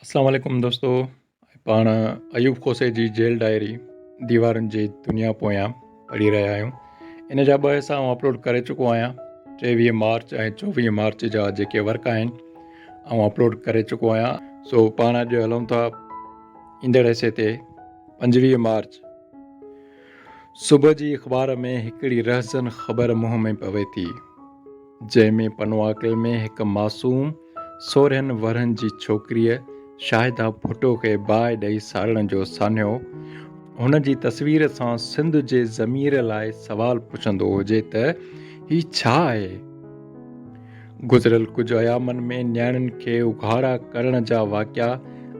अस्सलाम वालेकुम दोस्तों। पाण अयूब खोसे जी जेल डायरी दीवारुनि जी दुनिया पोयां पढ़ी रहिया आहियूं। इन जा 2 हिसा अपलोड करे चुको आहियां। 23 मार्च ऐं 24 मार्च जा जेके वर्क आहिनि अपलोड करे चुको आहियां। सो पाण अॼु हलूं था ईंदड़ हिसे ते 25 मार्च। सुबुह जी अख़बार में हिकिड़ी रहसन ख़बर मुंहं में पवे थी, जंहिंमें पनवाकल में हिकु मासूम 16 वरहनि जी छोकिरीअ शाहिदा भुट्टो खे बाहि ॾेई साड़ण जो सान्यो हुन जी तस्वीर सां सिंध जे ज़मीर लाइ सवाल पुछंदो हुजे त ही छा आहे। गुज़िरियल कुझु अयामनि में न्याणियुनि खे उघाड़ा करण जा वाक़िया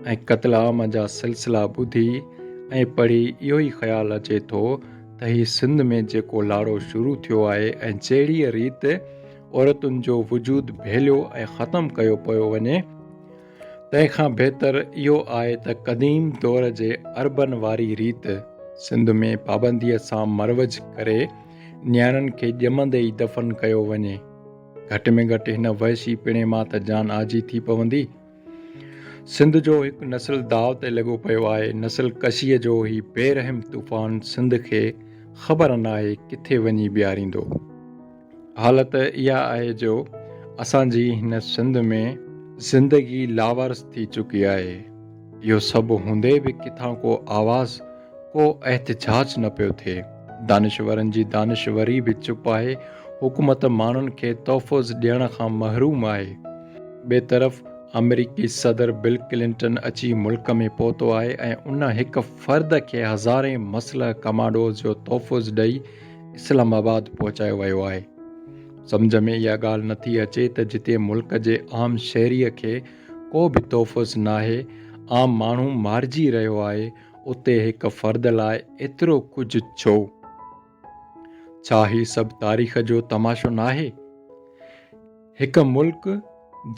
ऐं क़त्ल आम जा सिलसिला ॿुधी ऐं पढ़ी इहो ई ख़्यालु अचे थो त ही सिंध में जेको लाड़ो शुरू थियो आहे ऐं जहिड़ीअ रीति औरतुनि जो वजूद भेलियो ऐं ख़तमु कयो पियो वञे, तंहिंखां बहितर इहो आहे त क़दीम दौर जे अरबन वारी रीति सिंध में पाबंदीअ सां मरवज करे न्याणियुनि खे ॼमंदे ई दफ़न कयो वञे। घटि में घटि हिन वहशी पिणे मां त जान आजी थी पवंदी। सिंध जो हिकु नस्ल दाव ते लॻो पियो आहे। नस्ल कशीअ जो ही बेरहम तूफ़ान सिंध खे ख़बर नाहे किथे वञी बीहारींदो। हालत इहा आहे जो असांजी हिन सिंध में ज़िंदगी लावारस थी चुकी आहे। इहो सभु हूंदे बि किथां को आवाज़, को एहतिजाज न पियो थिए। दानिशवरनि जी दानिशवरी बि चुप आहे। हुकूमत माण्हुनि खे तोहफ़ुज़ ॾियण खां महरूम आहे। ॿिए तरफ़ अमेरिकी सदर बिल क्लिंटन अची मुल्क में पहुतो आहे ऐं उन हिकु फ़र्द खे हज़ारे मसलह कमांडोज़ जो तोहफ़ुज़ ॾेई इस्लामाबाद पहुचायो वियो आहे। सम्झ में इहा ॻाल्हि नथी अचे त जिते मुल्क जे आम शहरीअ खे को बि तोहफ़ुज़ नाहे, आम माण्हू मारिजी रहियो आहे, उते हिकु फ़र्द लाइ एतिरो कुझु छो? छा ही सभु तारीख़ जो तमाशो नाहे? हिकु मुल्क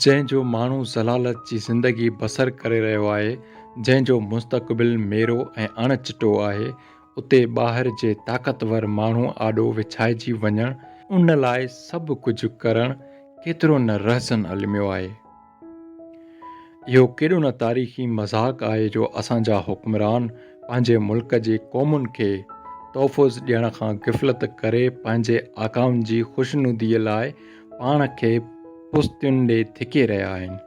जंहिंजो माण्हू ज़लालत जी ज़िंदगी बसर करे रहियो आहे, जंहिंजो मुस्तक़बिल मेरो ऐं अणचिटो आहे, उते ॿाहिरि जे ताक़तवर माण्हू आॾो विछाइजी वञणु, उन लाइ सभु कुझु करणु केतिरो न रहसन अलमियो आहे। इहो केॾो न तारीख़ी मज़ाक़ आहे जो असांजा हुक्मरान पंहिंजे मुल्क जे क़ौमुनि खे तोहफ़ुज़ ॾियण खां ग़फ़लत करे पंहिंजे आकाउनि जी ख़ुशनुदीअ लाइ पाण खे पुस्तियुनि ॾे धिके रहिया आहिनि।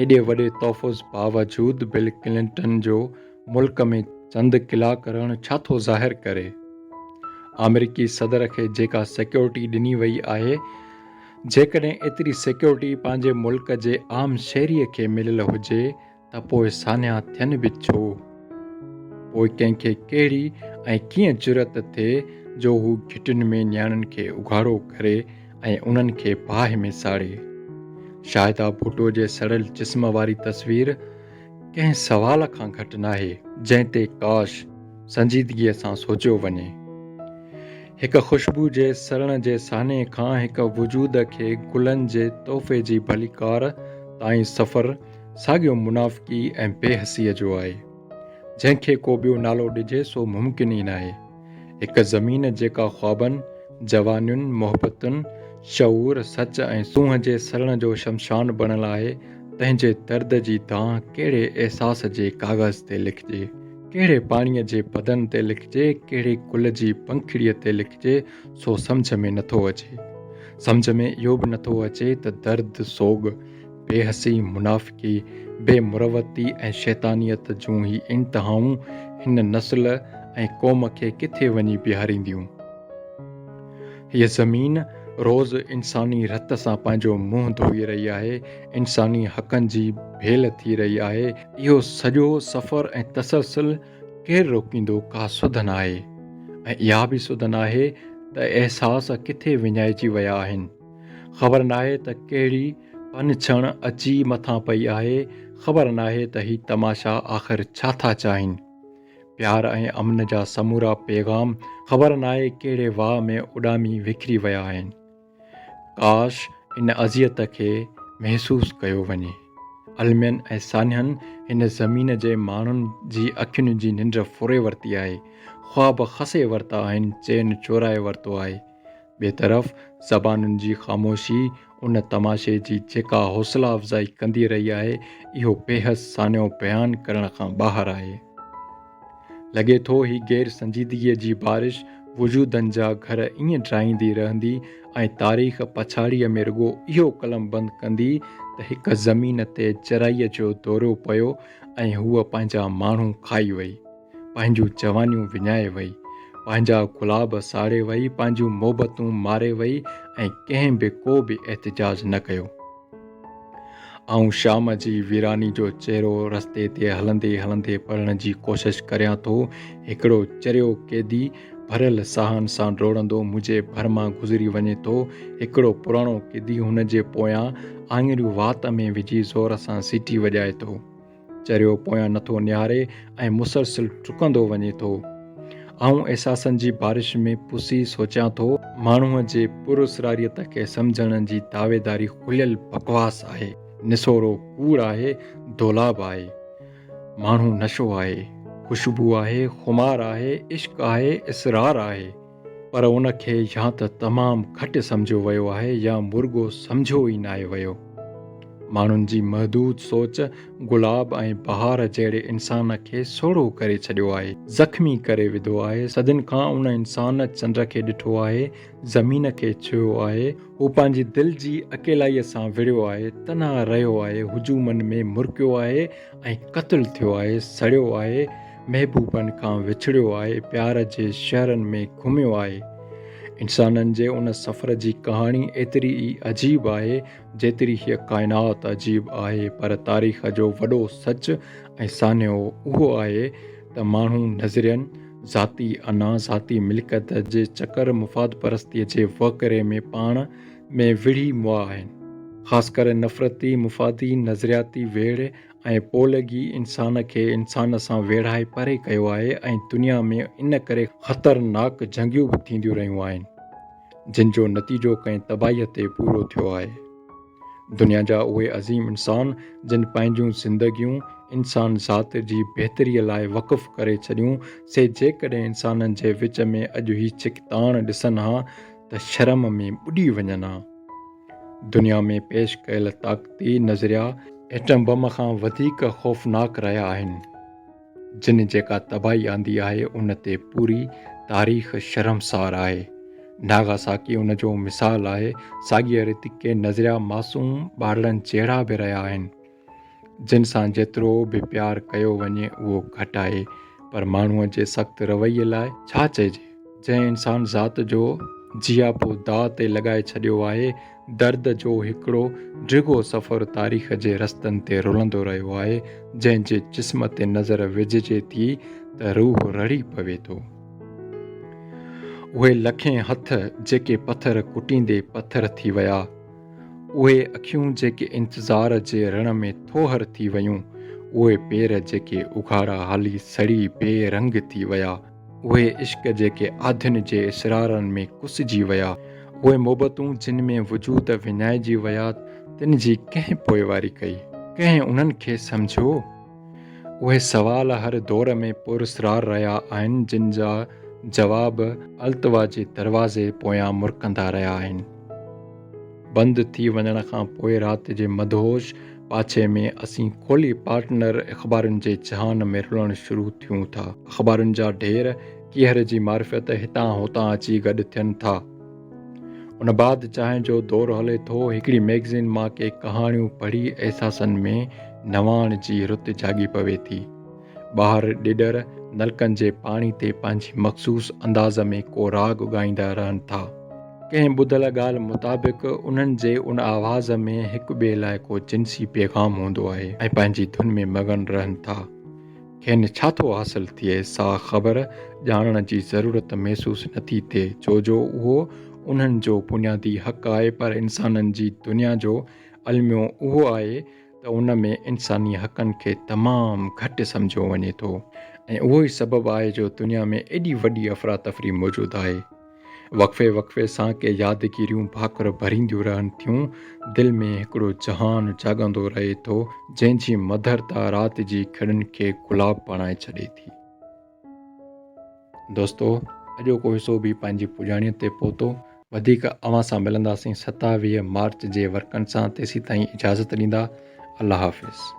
एॾे वॾे तोहफ़ुज़ बावजूद बिल क्लिंटन जो मुल्क में चंद क़िला करणु छा थो ज़ाहिर करे? अमेरिकी सदर खे जेका सिक्योरिटी ॾिनी वई आहे, जेकॾहिं एतिरी सिक्योरिटी पंहिंजे मुल्क जे आम शहरीअ खे मिलियल हुजे त पोइ सान्या थियनि बि छो? पोइ कंहिंखे कहिड़ी ऐं कीअं जुरत थिए जो हू घिटियुनि में न्याणियुनि खे उघाड़ो करे ऐं उन्हनि खे बाहि में साड़े? शाहिदा भुट्टो जे सड़ियल जिस्म वारी तस्वीर कंहिं सवाल खां घटि नाहे जंहिं ते काश संजीदगीअ सां सोचियो वञे। हिकु ख़ुशबू जे सड़ण जे साने खां हिकु वजूद खे गुलनि जे तोहफ़े जी भलीकार ताईं सफ़र साॻियो मुनाफ़िकी ऐं बेहसीअ जो आहे। जंहिंखे को ॿियो नालो ॾिजे सो मुमकिन ई नाहे। हिकु ज़मीन जेका ख़्वाबनि, जवानियुनि, मोहबतुनि, शऊर, सच ऐं सूंह जे सड़ण जो शमशान बणियल आहे, तंहिंजे दर्द जी दांह कहिड़े अहसास जे काग़ज़ ते लिखिजे, कहिड़े पाणीअ जे बदन ते लिखिजे, कहिड़े गुल जी पंखड़ीअ ते लिखिजे, सो सम्झ में नथो अचे। सम्झ में इहो बि नथो अचे त दर्द, सोग, बेहसी, मुनाफ़िकी, बेमुरवती ऐं शैतानियत जूं ही इंतहाऊं हिन नस्ल ऐं क़ौम खे किथे वञी बीहारींदियूं। हीअ ज़मीन रोज़ इंसानी रत सां पंहिंजो मुंहुं धोई रही आहे, इंसानी हक़नि जी भेल थी रही आहे। इहो सॼो सफ़र ऐं तसलसल केरु रोकींदो? का सुध नाहे। ऐं इहा बि सुध नाहे त अहसास किथे विञाइजी विया आहिनि। ख़बर नाहे त कहिड़ी पनछण अची मथां पई आहे। ख़बर नाहे त ही तमाशा आख़िर छा था चाहिनि। प्यार ऐं अमन जा समूरा पैगाम ख़बर नाहे कहिड़े वाह में उॾामी विखरी विया आहिनि। काश इन अज़ियत खे महसूसु कयो वञे। अलमियन ऐं सान्यनि हिन ज़मीन जे माण्हुनि जी अखियुनि जी निंड फुरे वरिती आहे, ख़्वाब खसे वरिता आहिनि, चैन चोराए वरितो आहे। ॿिए तरफ़ ज़बानुनि जी ख़ामोशी उन तमाशे जी जेका हौसला अफ़ज़ाई कंदी रही आहे, इहो बेहस सानियो बयानु करण खां ॿाहिरि आहे। लॻे थो ही गैर संजीदगीअ जी बारिश वजूदनि जा घर ईअं ड्राईंदी रहंदी ऐं तारीख़ पछाड़ीअ में रुॻो इहो कलम बंदि कंदी त हिक ज़मीन ते चराईअ जो दौरो पियो ऐं हूअ पंहिंजा माण्हू खाई वई, पंहिंजूं जवानियूं विञाए वई, पंहिंजा गुलाब साड़े वई, पंहिंजूं मोहबतूं मारे वई ऐं कंहिं बि को बि एहतिजाज न कयो। आऊं शाम जी वीरानी जो चहिरो रस्ते ते हलंदे हलंदे पढ़ण जी कोशिशि करियां थो। हिकिड़ो चरियो कैदी भरियल साहनि सां डोड़ंदो मुंहिंजे भरिमां गुज़री वञे थो। हिकिड़ो पुराणो कैदी हुन जे पोयां आङिरियूं वात में विझी ज़ोर सां सीटी वॼाए थो। चरियो पोयां नथो निहारे ऐं मुसलसिल डुकंदो वञे थो। आऊं अहसासनि जी बारिश में पुसी सोचियां थो, माण्हूअ जे पुरअसरारियत खे सम्झण जी दावेदारी खुलियल बकवास आहे, निसोरो कूड़ आहे, दौलाब आहे। माण्हू नशो आहे, खुशबू आहे, खुमार आहे, इश्क आहे, इसरार आहे, पर उनखे या त तमामु घटि सम्झो वियो आहे या मुर्गो सम्झो ई नाहे वियो। माण्हुनि जी महदूद सोच गुलाब ऐं बहार जहिड़े इंसान खे सोढ़ो करे छॾियो आहे, ज़ख़्मी करे विधो आहे। सदियुनि खां उन इंसान चंड खे ॾिठो आहे, ज़मीन खे छुयो आहे, हू पंहिंजी दिलि जी अकेलाईअ सां विड़ियो आहे, तनहा रहियो आहे, हुजूमनि में मुर्कियो आहे ऐं क़त्ल थियो आहे, सड़ियो आहे, महबूबनि खां विछड़ियो आहे, प्यार जे शहरनि में घुमियो आहे। इंसाननि जे उन सफ़र जी कहाणी एतिरी ई अजीब आहे जेतिरी हीअ काइनात अजीब आहे, पर तारीख़ जो वॾो सच ऐं सानियो उहो आहे त माण्हू नज़रियनि, ज़ाती अना, ज़ाती मिल्कियत जे चकर, मुफ़ाद परस्तीअ जे वकिरे में पाण में विढ़ी मुआ आहिनि। ख़ासि करे नफ़रती, मुफ़ादी, नज़रियाती वेड़ ऐं पोलगी इंसान खे इंसान सां वेढ़ाए परे कयो आहे ऐं दुनिया में इन करे ख़तरनाक जंगियूं बि थींदियूं रहियूं आहिनि, जिन जो नतीजो कंहिं तबाहीअ ते पूरो थियो आहे। दुनिया जा उहे अज़ीम इंसान जिन पंहिंजूं ज़िंदगियूं इंसान ज़ात जी बहितरीअ लाइ वक़फ़ करे छॾियूं, से जेकॾहिं इंसाननि जे विच में अॼु ही चिकताण ॾिसनि हा त शर्म में ॿुॾी वञनि हा। दुनिया में पेश कयल ताक़ती नज़रिया एटम बम खां वधीक ख़ौफ़नाक रहिया आहिनि। जिन जेका तबाही आंदी आहे उन ते पूरी तारीख़ शर्मसार आहे। नागासाकी उन जो मिसाल आहे। साॻीअ रीति के नज़रिया मासूम ॿारनि जहिड़ा बि रहिया आहिनि, जिन सां जेतिरो बि प्यारु कयो वञे उहो घटि आहे, पर माण्हूअ जे सख़्तु रवैये लाइ छा चइजे, जंहिं इंसान ज़ात जो जियापो दाअ ते लॻाए छॾियो आहे। दर्द जो हिकिड़ो डिघो सफ़र तारीख़ जे रस्तनि ते रुलंदो रहियो आहे, जंहिंजे जिस्म ते नज़र विझिजे थी त रूह रड़ी पवे थो। उहे लखें हथ जेके पथर कुटींदे पथर थी विया, उहे अखियूं जेके इंतज़ार जे रण में थोहर थी वयूं, उहे पेर जेके उघाड़ा हाली सड़ी बेरंग थी विया, उहे इश्क जेके आधियुनि जे इसरारनि में कुसिजी विया, उहे मोहबतूं जिन में वजूद विञाइजी विया, तिन जी कंहिं पोइवारी कई, कंहिं उन्हनि खे सम्झो। उहे सवाल हर दौर में पुरस्रार रहिया आहिनि, जिन जा जवाब अल्तवा जे दरवाज़े पोयां मुरकंदा रहिया आहिनि। बंदि थी वञण खां पोइ राति जे मदहोश पाछे में असीं खोली पार्टनर अख़बारुनि जे जहान में रुलणु शुरू थियूं था। अख़बारुनि जा ढेर कीहर जी मारिफत हितां हुतां अची गॾु थियनि था। उन बाद चांहि जो दौरु हले थो। हिकिड़ी मैगज़ीन मां के कहाणियूं पढ़ी अहसासनि में नवाण जी रुत जागी पवे थी। ॿाहिरि ॾिॾर नलकनि जे पाणी ते पंहिंजी मख़सूस अंदाज़ में को राग ॻाईंदा रहनि था। कंहिं ॿुधल ॻाल्हि मुताबिक़ उन्हनि जे उन आवाज़ में हिक ॿिए लाइ को जिन्सी पैगाम हूंदो आहे ऐं पंहिंजी धुन में मगन रहनि था। खेनि छा थो हासिल थिए, सा ख़बर ॼाणण जी ज़रूरत महसूसु नथी थिए, छो जो उहो उन्हनि जो बुनियादी हक़ आहे, पर इंसाननि जी दुनिया जो अलमियो उहो आहे त उन में इंसानी हक़नि खे तमामु घटि सम्झो वञे थो, ऐं उहो ई सबबु आहे जो दुनिया में एॾी वॾी अफ़रा तफ़री मौजूदु आहे। वक़फ़े वक़फ़े सां के यादगिरियूं भाकुर भरींदियूं रहनि थियूं, दिलि में हिकिड़ो जहान जाॻंदो रहे थो, जंहिंजी मधरता राति जी खिड़नि खे गुलाब बणाए छॾे थी। दोस्तो, अॼोको हिसो बि पंहिंजी पुॼाणीअ ते पहुतो। वधीक अव्हां सां मिलंदासीं 27 मार्च जे वर्कनि सां। तेसीं ताईं इजाज़त ॾींदा। अल्लाह हाफ़िज़।